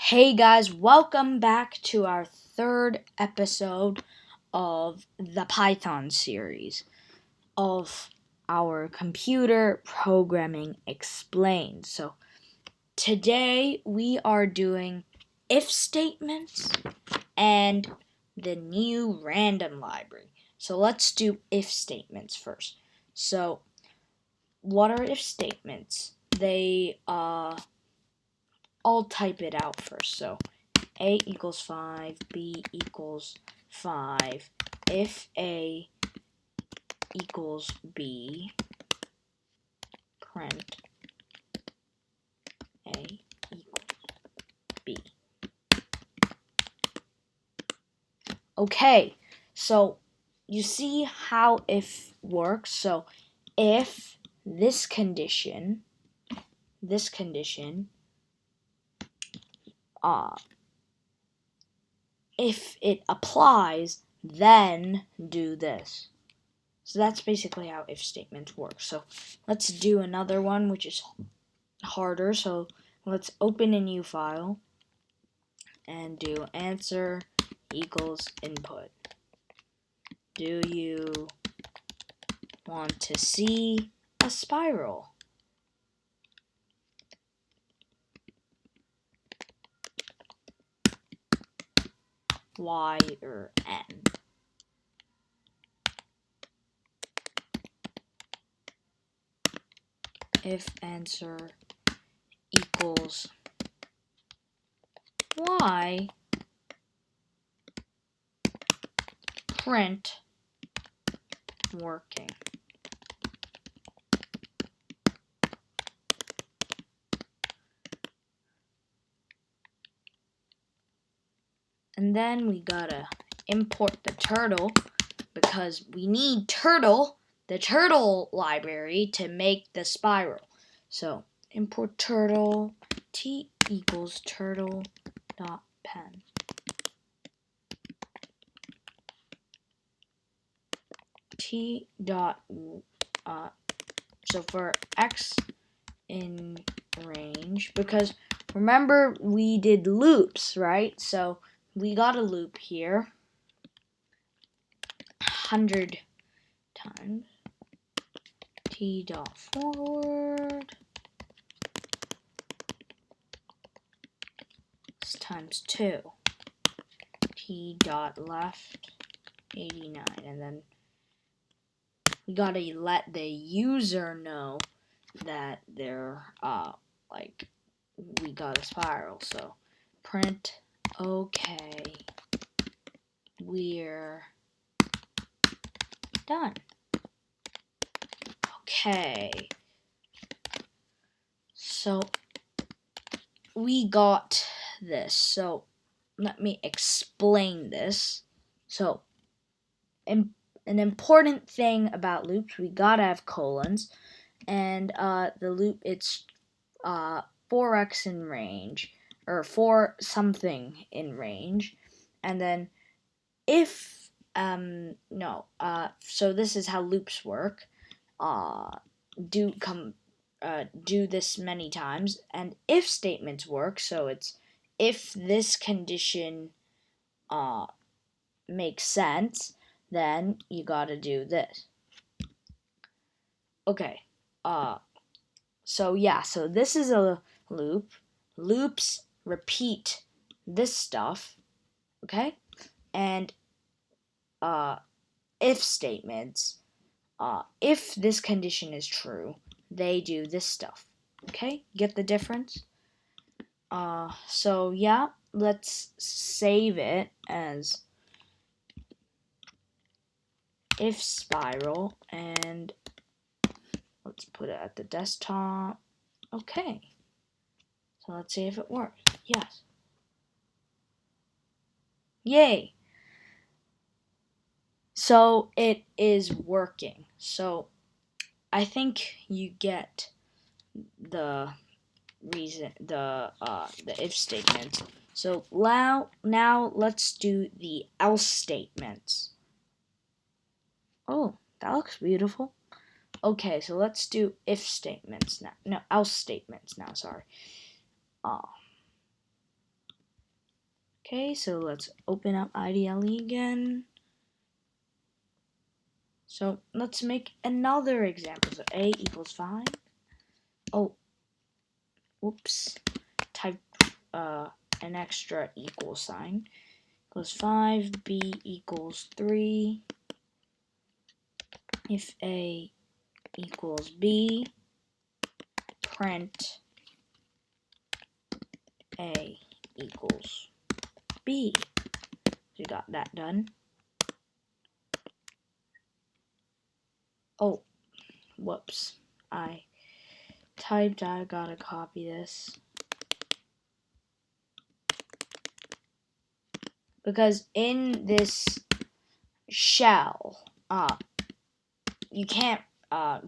Hey guys, welcome back to our third episode of the Python series of our computer programming explained. So today we are doing if statements and the new random library. So let's do if statements first. So what are if statements? I'll type it out first. So A equals 5, B equals 5, if A equals B, print A equals B. Okay, so you see how if works. So if this condition, if it applies, then do this. So that's basically how if statements work. So let's do another one, which is harder. So let's open a new file and do answer equals input. Do you want to see a spiral? Y or N? If answer equals Y, print working. And then we gotta import the turtle because we need the turtle library to make the spiral. So import turtle, t equals turtle dot pen. T dot so for x in range, because remember we did loops, right? So we got a loop here 100 times. T dot forward times 2. T dot left 89, and then we gotta let the user know that they're like we got a spiral. So print okay, we're done. Okay, so we got this. So let me explain this. So an important thing about loops, we gotta have colons, and the loop, it's 4x in range, or 4 something in range, and then if so this is how loops work. Do this many times, and if statements work. So it's if this condition makes sense, then you gotta do this. Okay, so this is a loop. Loops repeat this stuff, okay? And if statements, if this condition is true, they do this stuff. Okay? Get the difference? So yeah, let's save it as if spiral, and let's put it at the desktop. Okay. So let's see if it works. Yes. Yay! So it is working. So I think you get the reason, the if statement. So now let's do the else statements. Oh, that looks beautiful. Okay, so let's do if statements now. No, else statements now. Sorry. Okay, so let's open up IDLE again. So let's make another example. So A equals 5. Oh, whoops. Type an extra equal sign. Equals 5, B equals 3. If A equals B, print A equals B. We got that done. Oh, whoops. I gotta copy this. Because in this shell, you can't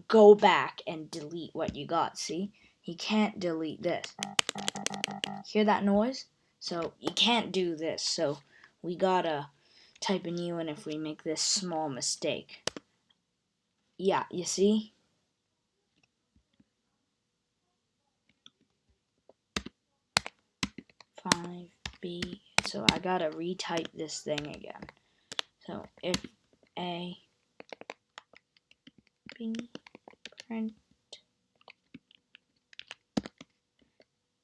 go back and delete what you got, see? You can't delete this. Hear that noise? So you can't do this, so we gotta type a new one if we make this small mistake. Yeah, you see? Five B. So I gotta retype this thing again. So if A B print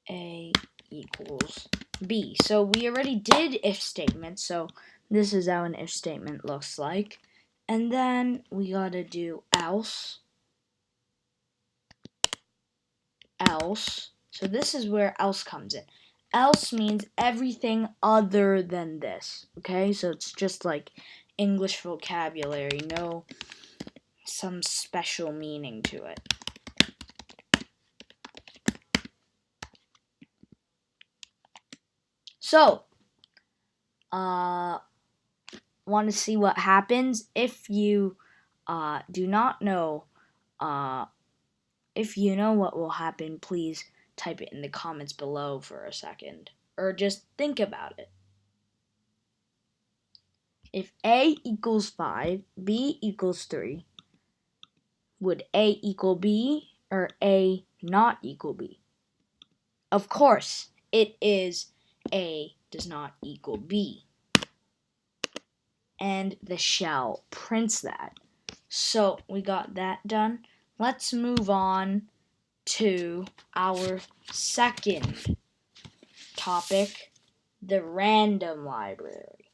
A equals B. So we already did if statement, so this is how an if statement looks like. And then we gotta do else. So this is where else comes in. Else means everything other than this. Okay, so it's just like English vocabulary, no some special meaning to it. So, want to see what happens if you do not know. If you know what will happen, please type it in the comments below for a second, or just think about it. If A equals 5, B equals 3, would A equal B or A not equal B? Of course, it is A does not equal B. And the shell prints that. So we got that done. Let's move on to our second topic, the random library.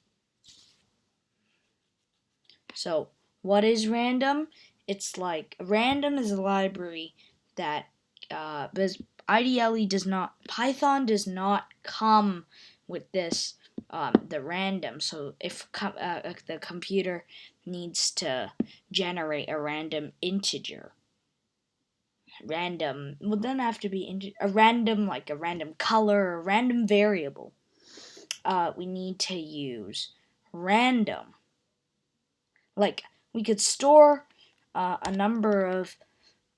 So what is random? It's like random is a library that because IDLE does not, Python does not come with this the random. So if the computer needs to generate a random integer, random will then have to be a random, like a random color or a random variable. We need to use random. Like we could store a number of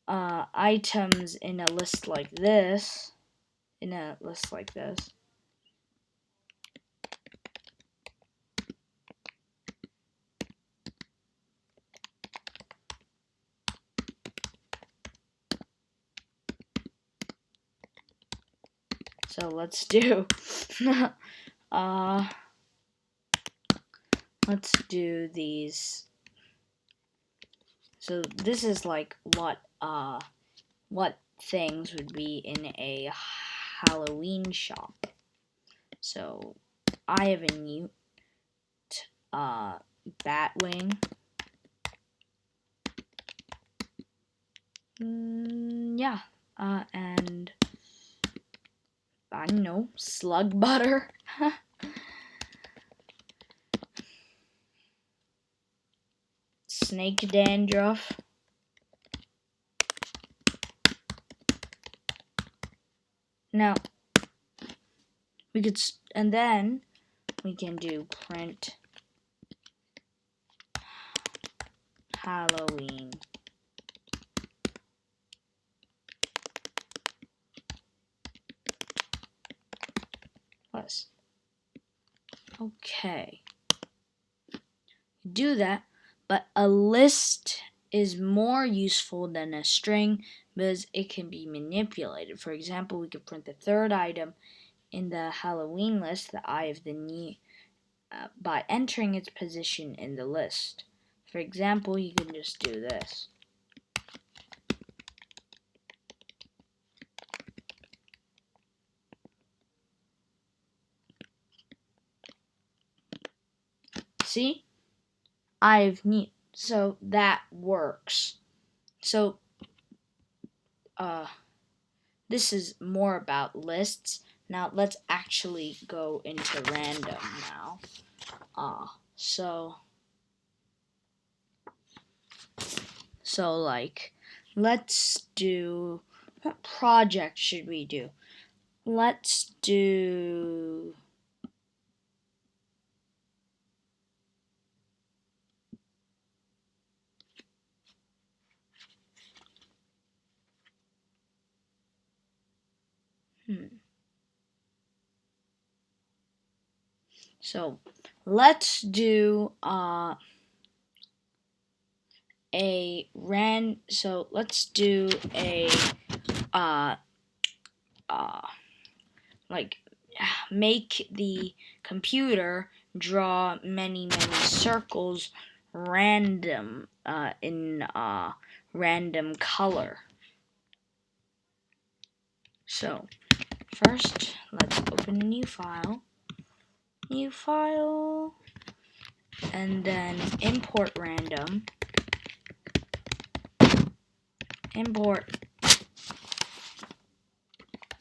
items in a list like this. So let's do let's do these. So this is like what things would be in a Halloween shop. So I have a newt, batwing, yeah, and I don't know, slug butter. Snake dandruff. Now, we could, and then we can do print Halloween. Plus. Okay. Do that, but a list is more useful than a string because it can be manipulated. For example, we could print the third item in the Halloween list the eye of the knee by entering its position in the list. For example, you can just do this. See? Eye of knee. So that works. So this is more about lists. Now let's actually go into random now. So like, let's do, what project should we do? Let's do, so let's do so let's do a like, make the computer draw many circles random in random color. So first, let's open a new file, and then import random, import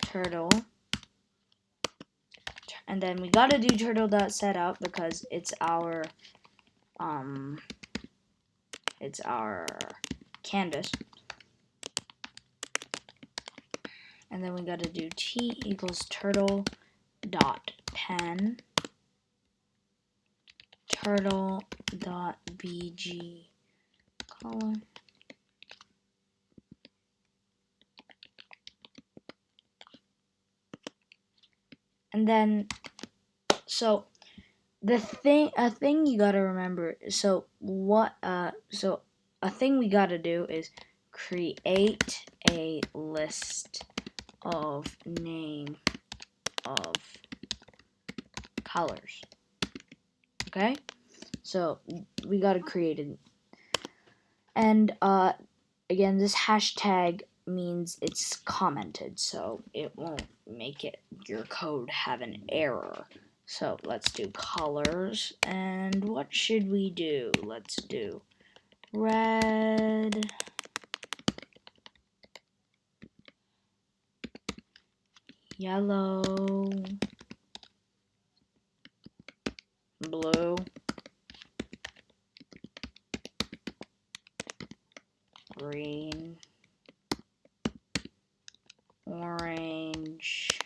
turtle, and then we gotta do turtle.setup because it's our canvas. And then we gotta do t equals turtle.pen, turtle.bg color. And then, so a thing you gotta remember. So a thing we gotta do is create a list of name of colors. Okay, so we gotta create it, and again, this hashtag means it's commented, so it won't make your code have an error. So let's do colors, and what should we do? Let's do red, yellow, blue, green, orange,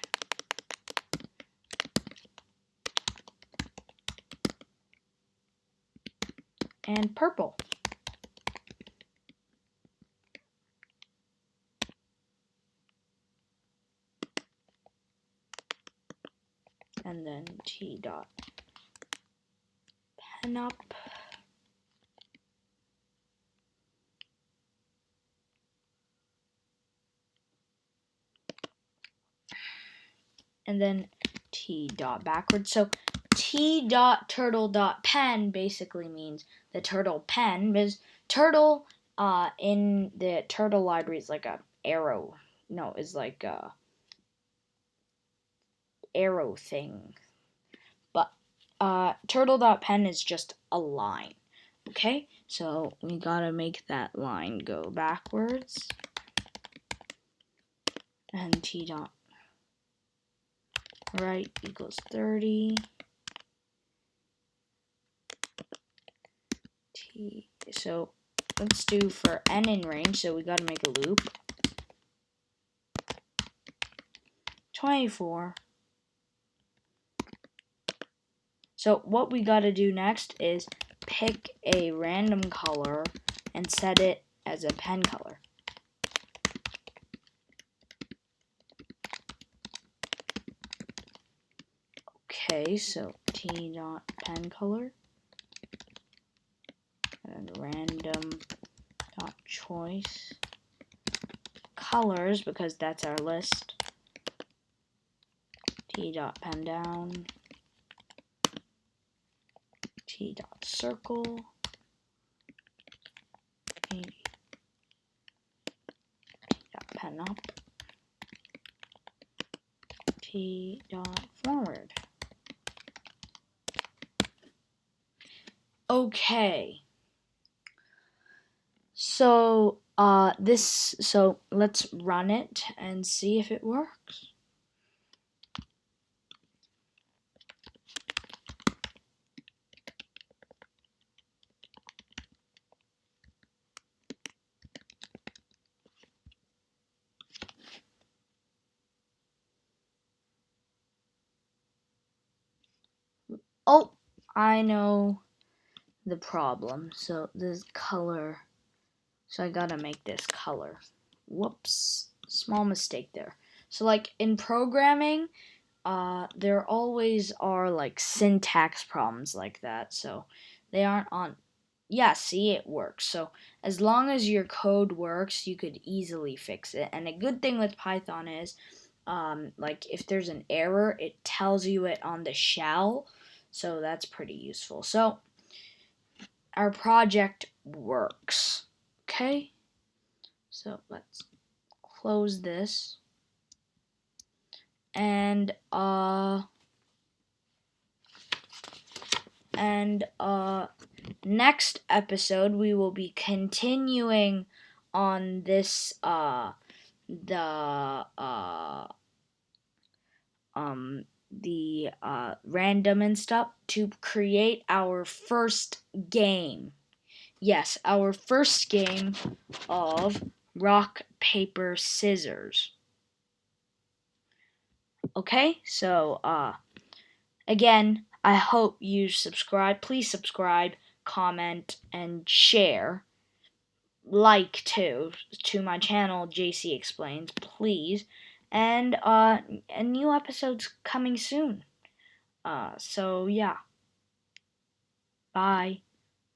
and purple. And then t dot pen up. And then t dot backwards. So t dot turtle dot pen basically means the turtle pen, because turtle in the turtle library is like a arrow. No, is like a arrow thing. But turtle dot pen is just a line. Okay, so we gotta make that line go backwards. And t dot right equals 30. So let's do for n in range, so we gotta make a loop. 24. So what we gotta do next is pick a random color and set it as a pen color. Okay, so t dot pen color, and then random dot choice colors, because that's our list. T dot pen down, T dot circle, T dot pen up, T dot forward. Okay. So let's run it and see if it works. Oh, I know the problem. So this color, so I gotta make this color. Whoops, small mistake there. So like in programming, there always are like syntax problems like that. So they aren't on. Yeah, see, it works. So as long as your code works, you could easily fix it. And a good thing with Python is, like if there's an error, it tells you it on the shell. So that's pretty useful. So our project works. Okay? So let's close this. And next episode we will be continuing on this the random and stuff to create our first game. Yes, our first game of rock, paper, scissors. Okay, so again, I hope you subscribe. Please subscribe, comment, and share. Like to my channel, JC Explains, please. And a new episode's coming soon. So yeah. Bye.